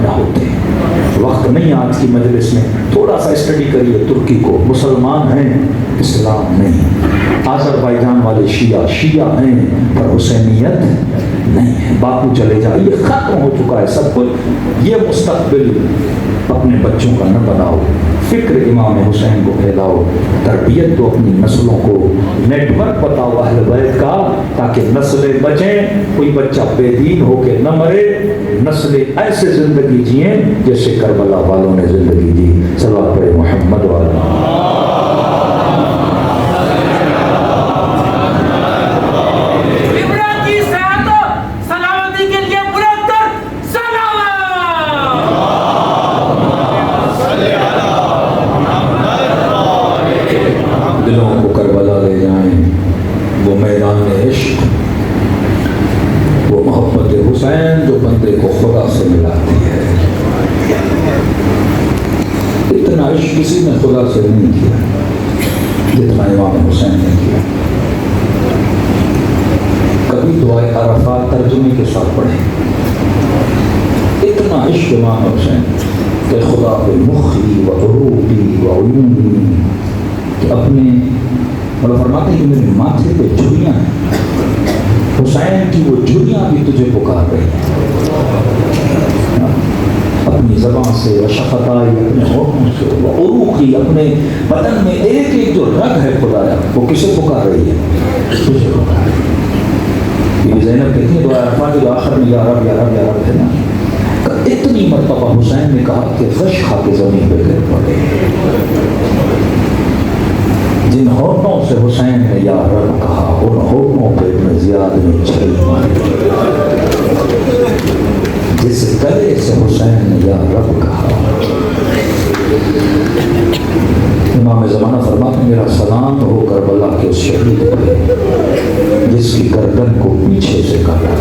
نہ ہوتے. وقت نہیں آج کی مجلس میں. تھوڑا سا اسٹڈی کریے ترکی کو, مسلمان ہیں اسلام نہیں. آذربائیجان والے شیعہ ہیں پر حسینیت نہیں ہے. باپو چلے جائے, یہ ختم ہو چکا ہے سب کچھ. یہ مستقبل اپنے بچوں کا نہ بناؤ, فکر امام حسین کو پھیلاؤ, تربیت دو اپنی نسلوں کو, نیٹ ورک بتاؤ اہل بیت کا تاکہ نسلیں بچیں. کوئی بچہ بے دین ہو کے نہ مرے, نسلیں ایسے زندگی جئیں جیسے کربلا والوں نے زندگی جی. صلوات پڑھے محمد والا. دلوں کو کربلا لے جائیں, وہ میدان عشق, وہ محبت حسین جو بندے کو خدا سے ملاتی ہے. اتنا عشق کسی نے خدا سے نہیں کیا جتنا امام حسین نے کیا. کبھی دعائے عرفات ترجمے کے ساتھ پڑھیں. اتنا عشق امام حسین کہ خدا پہ مخی و عروقی و عیونی, کہ اپنے مطلب فرماتے ہیں کہ میرے ماتھے پہ جھریاں ہیں, حسین کی وہ جھریاں بھی تجھے پکار رہی ہیں. اپنی زبان سے و شفتائی, اپنے ہونٹوں سے, و عروقی, اپنے بدن میں ایک ایک جو رگ ہے خدایا وہ کسے پکار رہی ہے؟ تجھے پکار رہی ہے. یہ زینب کہتی ہے دعا عرفات جو آخر میں یا رب یا رب یا رب ہے نا, اتنی مرتبہ حسین نے کہا کہ غش کھا کے زمین پہ گر پڑے. جن ہونٹوں سے حسین نے یا رب کہا ان ہونٹوں پہ ابن زیاد نے چھری ماری. جس گلے سے حسین نے یا رب کہا. امام زمانہ فرماتے ہیں میرا سلام ہو کربلا کے اس شہید پہ جس کی گردن کو پیچھے سے کاٹا.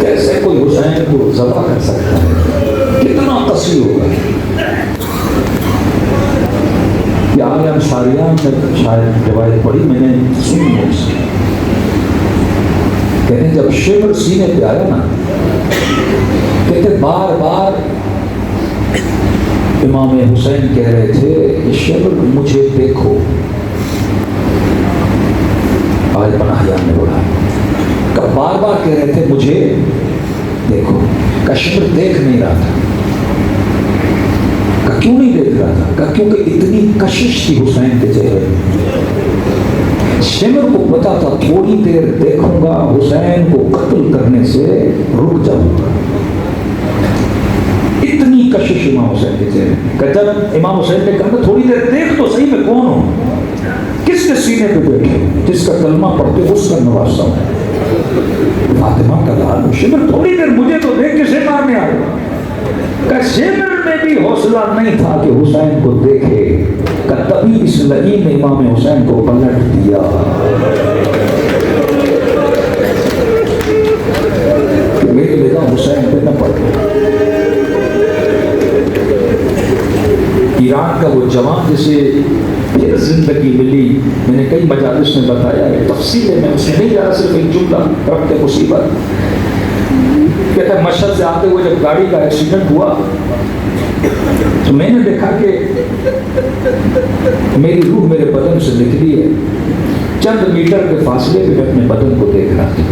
کیسے کوئی حسین کو ذبح کر سکتا ہے؟ کتنا قصی ہوگا. یہ آگے انصاریہ میں شاید روایت پڑھی, میں نے سنی ہے اس کی. کہتے ہیں جب شبر سینے پہ آیا نا, کہتے بار بار امام حسین کہہ رہے تھے کہ شبر مجھے دیکھو. آج پناہیان نے بولا کہ بار بار کہہ رہے تھے مجھے دیکھو. شبر دیکھ نہیں رہا تھا. کیوں نہیں دیکھ رہا تھا؟ کیونکہ اتنی کشش تھی حسین کے چہرے. شمر کو پتا تھا تھوڑی دیر دیکھوں گا حسین کو قتل کرنے سے رک جاؤں گا. اتنی کشش امام حسین کے چہرے. کہ جب امام حسین نے کہا تھوڑی دیر دیکھ تو صحیح میں کون ہوں, کس کے سینے پہ بیٹھے, جس کا کلمہ پڑھتے اس کا نواسہ ہوں. فاطمہ کا لال. شمر تھوڑی دیر مجھے تو دیکھ کے سے مارنے آئے. کہ شمر نے میں بھی حوصلہ نہیں تھا کہ حسین کو دیکھے کہ تبھی اس لعین نے امام حسین کو پلٹ دیا کہ میری نگاہ حسین پہ نہ پڑے۔ ایران کا وہ جوان جسے پھر زندگی ملی، میں نے کئی مجالس میں بتایا ہے، تفصیل ہے، میں اس میں نہیں جا رہا، صرف ایک جملہ رب کے مصیبت کہتا ہے مشہد سے آتے ہوئے جب گاڑی کا ایکسیڈنٹ ہوا تو میں نے دیکھا کہ میری روح میرے بدن سے نکلی ہے، چند میٹر کے فاصلے پہ میں اپنے بدن کو دیکھ رہا تھا۔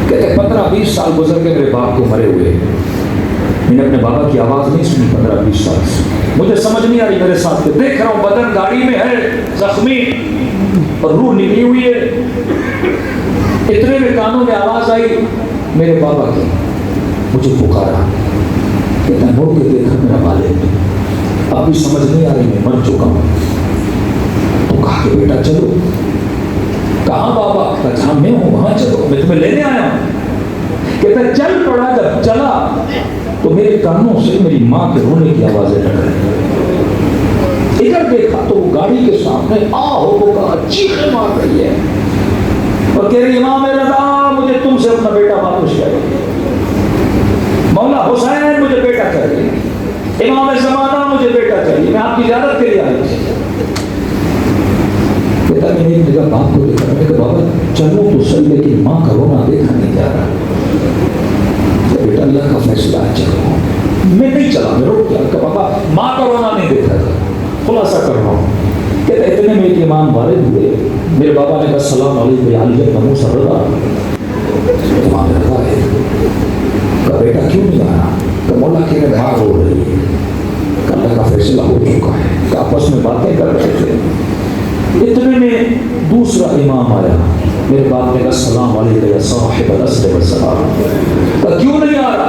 کہتے ہیں 15-20 سال گزر کے میرے باپ کو مرے ہوئے، میں نے اپنے بابا کی آواز نہیں سنی 15-20 سال سے، مجھے سمجھ نہیں آ رہی میرے ساتھ کہ دیکھ رہا ہوں بدن گاڑی میں ہے زخمی اور روح نکلی ہوئی ہے۔ اتنے میں کانوں میں آواز آئی میرے بابا کی، مجھے پکارا، کہتا ہے مڑ کے دیکھا میرا والد، اب بھی سمجھ نہیں آ رہی میں مر چکا ہوں۔ تو کہا کہ بیٹا چلو، کہاں بابا؟ کہا جہاں میں ہوں وہاں چلو، میں تمہیں لینے آیا ہوں۔ کہتا ہے چل پڑا، جب چلا تو میرے کانوں سے میری ماں کے رونے کی آوازیں ٹکرائی۔ ادھر دیکھا تو وہ گاڑی کے سامنے ہو کہا چیخیں مار رہی ہے اور کہہ رہی امام رضا مجھے تم سے اپنا بیٹا واپس چاہیے، مولا حسین مجھے بیٹا چاہیے، امام زمانہ مجھے بیٹا چاہیے، میں آپ کی زیارت کے لیے آئی تھی۔ کہتا میں نے دیکھا باپ کو دیکھا، میں نے کہا بابا چلو تو صحیح لیکن ماں کا رونا دیکھا نہیں جا رہا۔ بیٹا اللہ کا فیصلہ ہے چلو، میں نہیں چلا، میں روک گیا کہ بابا ماں کا رونا نہیں دیکھا تھا، خلاصہ کر رہا ہوں۔ کہتے اتنے میں ایک امام وارد ہوئے، میرے بابا نے کہا السلام علیکم یا علی بن موسیٰ رضا، امام رضا ہے، کہا بیٹا کیوں نہیں آ رہا؟ کہ مولا کہ ماں رو رہی ہے، کہ اللہ کا فیصلہ ہو چکا ہے، کہ آپس میں باتیں کر رہے تھے۔ اتنے میں دوسرا امام آیا، میرے باپ نے کہا السلام علیکم یا صاحب العصر والسلام، کہا کیوں نہیں آ رہا؟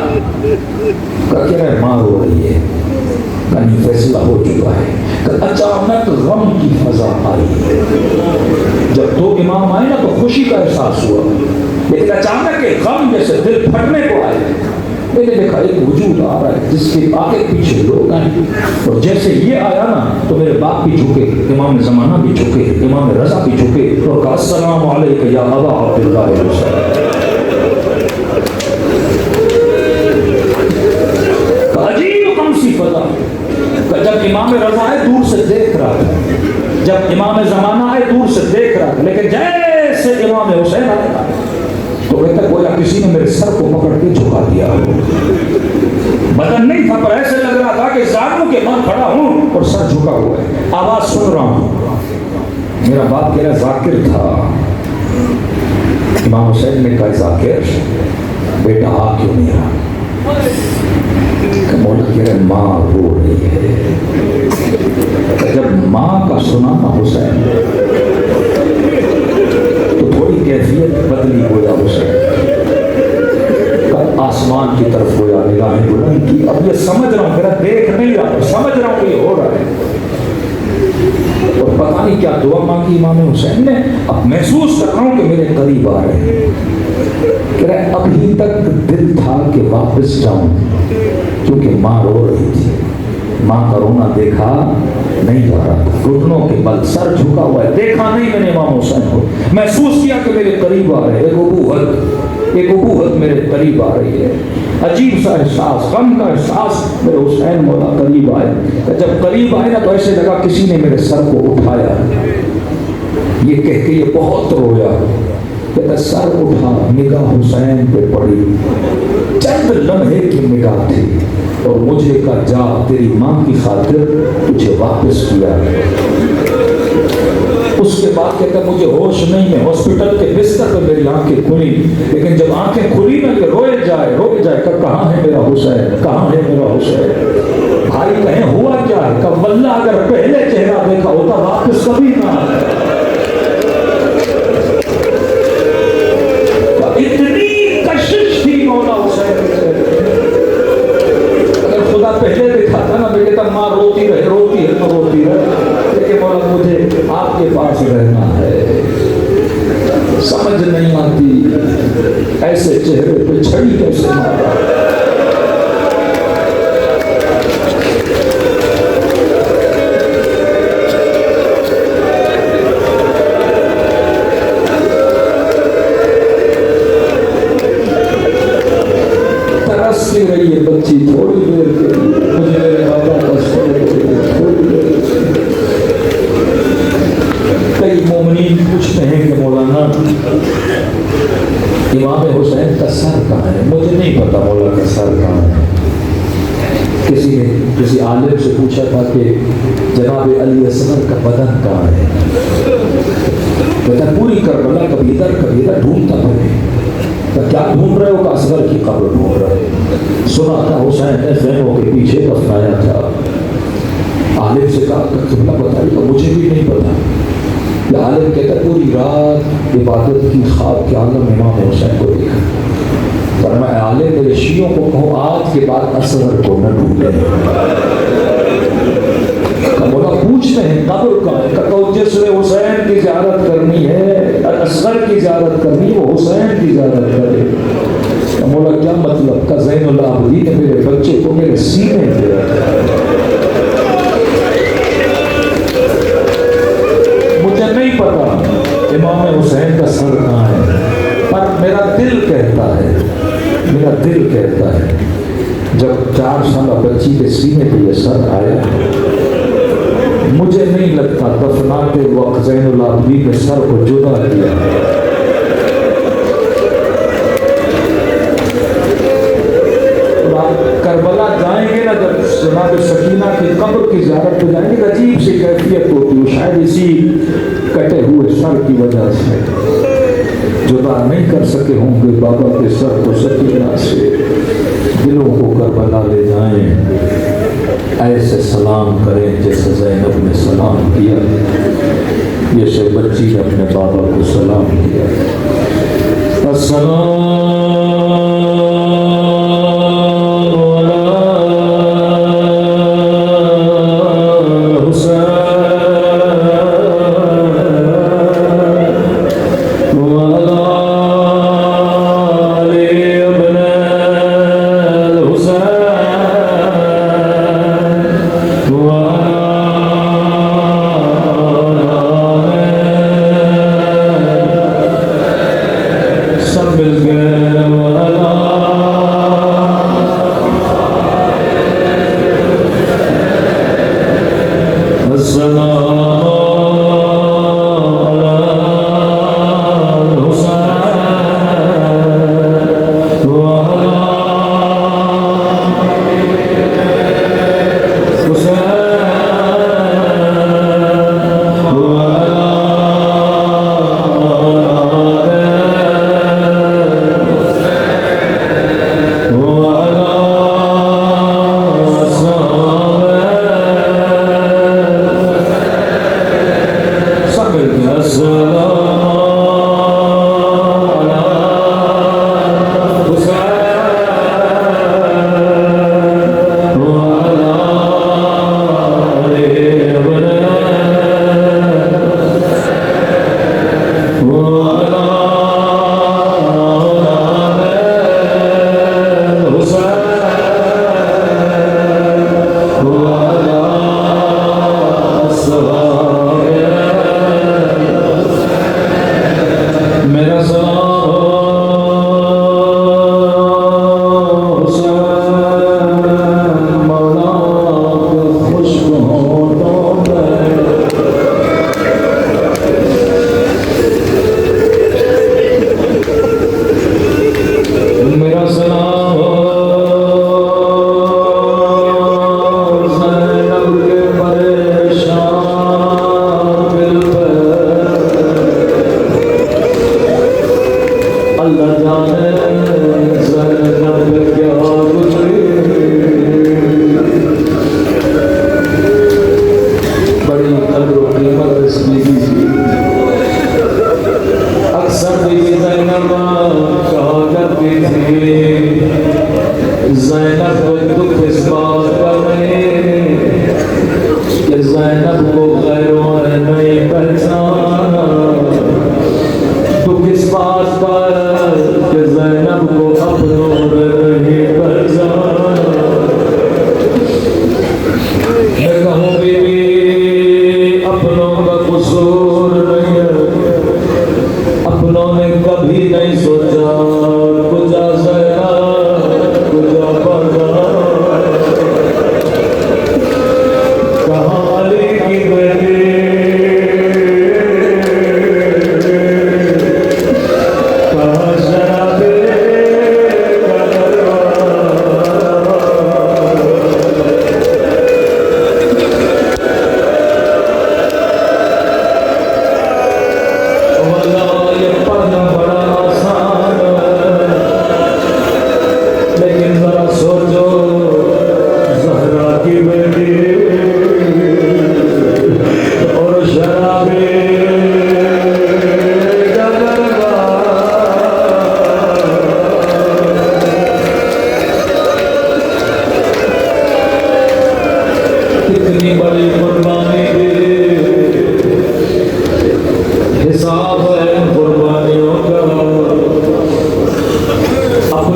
کہا کہہ رہا ہے ماں رو رہی ہے، کہیں فیصلہ ہو چکا ہے۔ کہ اچانک غم کی فضا آئی، جب دو امام آئے نا تو خوشی کا احساس ہوا، لیکن اچانک ایک غم جیسے دل پھٹنے کو آئے۔ میں نے دیکھا ایک وجود آ رہا ہے جس کے آگے پیچھے لوگ ہیں، اور جیسے یہ آیا نا تو میرے باپ بھی جھکے، امام زمانہ بھی جھکے، امام رضا بھی جھکے اور کہا السلام علیکم یا ابا عبداللہ حسین۔ عجیب کون سی فضا، جب امام رضا ہے دور سے دیکھ رہا تھا، جب امام زمانہ ہے دور سے دیکھ رہا تھا، لیکن جیسے امام حسین آیا تو کہتا گویا کسی نے میرے سر کو پکڑ کے جھکا دیا ہو، بدن نہیں تھا پر ایسے لگ رہا تھا کہ زانوں کے ماں کھڑا ہوں اور سر جھکا ہوا ہے، آواز سن رہا ہوں۔ میرا باپ کہہ رہا ذاکر تھا، امام حسین نے کہا ذاکر بیٹا آ کیوں نہیں رہا؟ کہ مولا کہہ رہے ماں رو رہی ہے۔ جب ماں کا سنا نا حسین تو تھوڑی کیفیت بدلی گویا حسین، آسمان کی طرف گویا نگاہیں بلند کی، اب یہ سمجھ رہا ہوں، میرا دیکھ نہیں رہا، سمجھ رہا ہوں کہ یہ ہو رہا ہے، اور پتہ نہیں کیا دعا مانگی امام حسین نے، اب محسوس کر رہا ہوں کہ میرے قریب آ رہے ہیں۔ کہہ رہے ابھی تک دل تھا کہ واپس جاؤں کیونکہ ماں رو رہی تھی، ماں کا رونا دیکھا نہیں جا رہا تھا، گھٹنوں کے بل سر جھکا ہوا ہے، دیکھا نہیں میں نے امام حسین کو، محسوس کیا کہ میرے قریب آ رہے ہیں، ایک ابوت میرے قریب آ رہی ہے، عجیب سا احساس، غم کا احساس، میرے حسین مولا قریب آئے۔ جب قریب آئے نا تو ایسے لگا کسی نے میرے سر کو اٹھایا، یہ کہہ کے یہ بہت رویا، کہتا سر اٹھا، نگاہ حسین پہ پڑی، چند لمحے کی نگاہ تھی، اور مجھے کا جا تیری ماں کی خاطر تجھے واپس کیا۔ اس کے بعد کہتا مجھے ہوش نہیں ہے، ہاسپٹل کے بستر پہ میری آنکھیں کھلی، لیکن جب آنکھیں کھلی نا کہ روئے جائے کہ کہاں ہے میرا حسین، کہاں ہے میرا حسین؟ بھائی کہیں ہوا کیا ہے؟ کہ واللہ اگر پہلے چہرہ دیکھا ہوتا واپس کبھی نہ آتا۔ اتنی کشش تھی مولا حسین سے، اگر خدا پہلے دکھاتا نا میں کہتا ماں روتی رہے تو روتی رہے، لیکن مولا مجھے آپ کے پاس رہنا ہے۔ سمجھ نہیں آتی ایسے چہرے پہ چھڑی کیسے مارا، ہنستی رہی ہے بچی تھوڑی دیر کے لیے، مجھے میرے بابا کا سونے دے، تھوڑی دیر۔ کئی مومنین پوچھتے ہیں کہ مولانا امام حسین کا سر کہاں ہے؟ مجھے نہیں پتا مولا کا سر کہاں ہے۔ کسی نے کسی عالم سے پوچھا تھا کہ جناب علی اصغر کا بدن کہاں ہے؟ کہتا پوری کربلا کبھی ادھر ڈھونڈتا پھرے۔ کیا ڈھونڈ رہے ہو؟ کہ اصغر کی قبر ڈھونڈ رہے ہیں۔ سنا تھا حسین نے خیموں کے پیچھے دفنایا تھا۔ عالم سے کہا کہ قبلہ بتائیے گا؟ مجھے بھی نہیں پتا۔ یہ عالم کہتا پوری رات عبادت کی خواب کے عالم امام حسین کو دیکھا۔ فرمایا عالم میرے شیعوں کو کہو آج کے بعد اصغر کو نہ ڈھونڈے۔ مولا پوچھتے ہیں قبر کہاں ہے؟ کہو جس نے حسین کی زیارت کرنی ہے، اصغر کی زیارت کرنی، وہ حسین کی زیارت کرے۔ مولا کیا مطلب؟ کہ زین العابدین نے میرے بچے کو میرے سینے پہ رکھا۔ مجھے نہیں پتا امام حسین کا سر کہاں ہے، پر میرا دل کہتا ہے جب 4 سالہ بچی کے سینے پہ یہ سر آیا، مجھے نہیں لگتا دفناتے وقت زین العابدین نے سر کو جدا کیا۔ کربلا جائیں گے نا، جب جناب سکینہ کی قبر کی زیارت پہ جائیں گے، عجیب سی کیفیت ہوتی ہے، شاید اسی کٹے ہوئے سر کی وجہ سے جدا نہیں کر سکے ہوں گے بابا کے سر کو سکینہ سے۔ دلوں کو کربلا لے جائیں، ایسے سلام کریں جیسے زینب نے سلام کیا، جیسے بچی نے اپنے بابا کو سلام کیا۔ السلام کبھی نہیں سوچا کچھ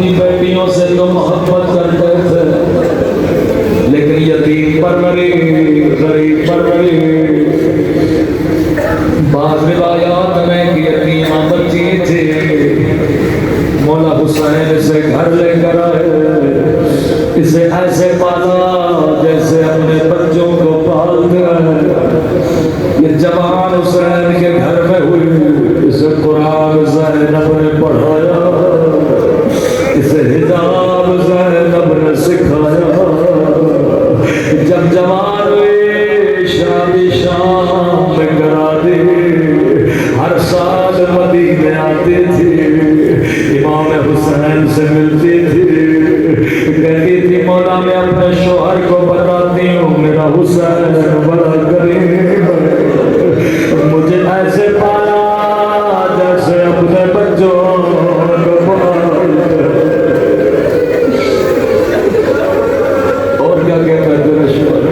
اپنی بیٹیوں سے تو محبت کرتے تھے، لیکن یتیم پرورش، غریب پرورش، بعض روایات میں کہ یتیمہ بچی تھی، مولا حسین اسے گھر لے کر آئے، اسے ایسے پالا جیسے اپنے بچوں کو پالتے ہیں۔ یہ جوان حسین کے گھر میں ہوئی، اسے قرآن زینب نے پڑھایا، اسے حجاب زینب نے سکھایا۔ جب جوان ہوئی شادی شام میں کرا دی، ہر سال مدینے آتی تھی، امام حسین سے ملتی تھی، کہتی تھی مولا میں اپنے شوہر کو بتاتی ہوں میرا حسین بڑا غریب ہے، مجھے ایسے پالا جیسے اپنے بچوں کو پالتے۔ اور کیا کہتا ہے تیرا شوہر؟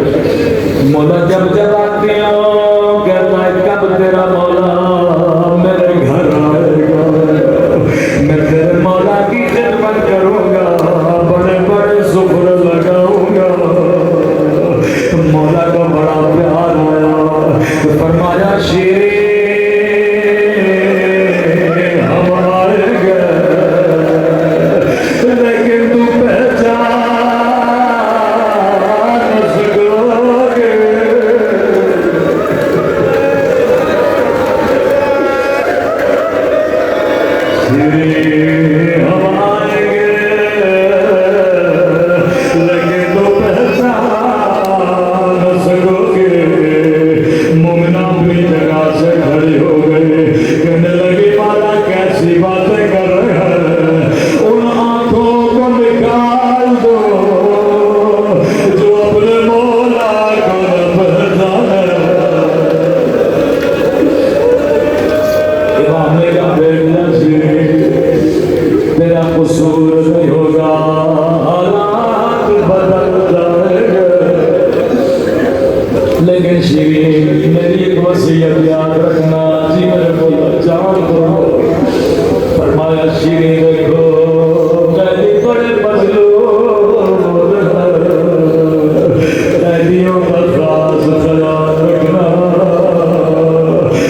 مولا جب جب آتی ہوں کہتا ہے کب تیرا مولا میرے گھر آئے گا، میں تیرے مولا کی خدمت کروں گا، بڑے بڑے سفر لگاؤں گا۔ مولا کا بڑا پیار آیا، فرمایا شیریں ہم آئے گے لیکن تو پہچان نہ سکوگے۔ شیریں ہم آئیں گے لیکن تو پہچان نہ سکوگے۔ مومنہ اپنی جگہ سے کھڑی ہو گئی، کہنے لگی مولا کیسی باتیں کر رہے ہیں، ان آنکھوں کو نکال دو جو اپنے مولا کو نہ پہچانے۔ امام نے کہا بیٹا تیرا قصور نہیں ہوگا، حالات بدل جائیں گے، لیکن شیریں میری ایک وصیت یاد رکھنا، جی میرے مولا جان دو۔ فرمایا شیریں دیکھو قیدی بڑے مظلوم ہیں، قیدیوں کا خاص خیال رکھنا،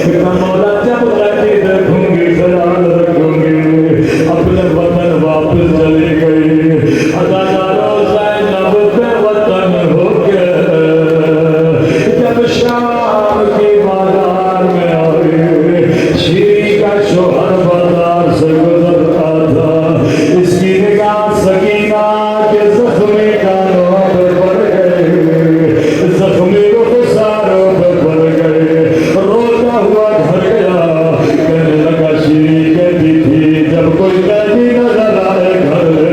میں مولا جب قیدی دیکھوں گی خیال رکھوں گی۔ اپنے وطن واپس چلی گئی، اداکاروں زینب پہ وطن ہو کے جب شام کی بازار میں آئی، شیریں کا شوہر بازار سے گزرتا تھا، اس کی نگاہ سکینہ کے زخمی کانوں پہ پڑ گئی، زخمی رخساروں پہ پڑ گئی، روتا ہوا گھر گیا، کہنے لگا شیریں کہتی تھی جب کوئی قیدی نظر آئے گھر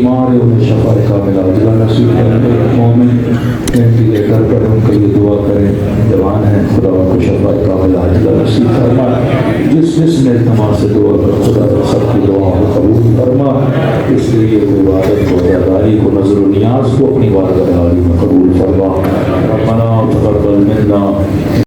بیمار ہے انہیں شفا کامل عاجلہ نصیب کریں. مومن وینٹیلیٹر پر ان کے لیے دعا کریں. جوان ہیں خدا ان کو شفا کامل عاجلہ نصیب فرما. جس نے التماس سے دعا کر خدا سب کی دعا کو قبول فرما. اس لیے عبادت کو ادائیگی کو نظر و نیاز کو اپنی بارگاہ عالی میں قبول فرما.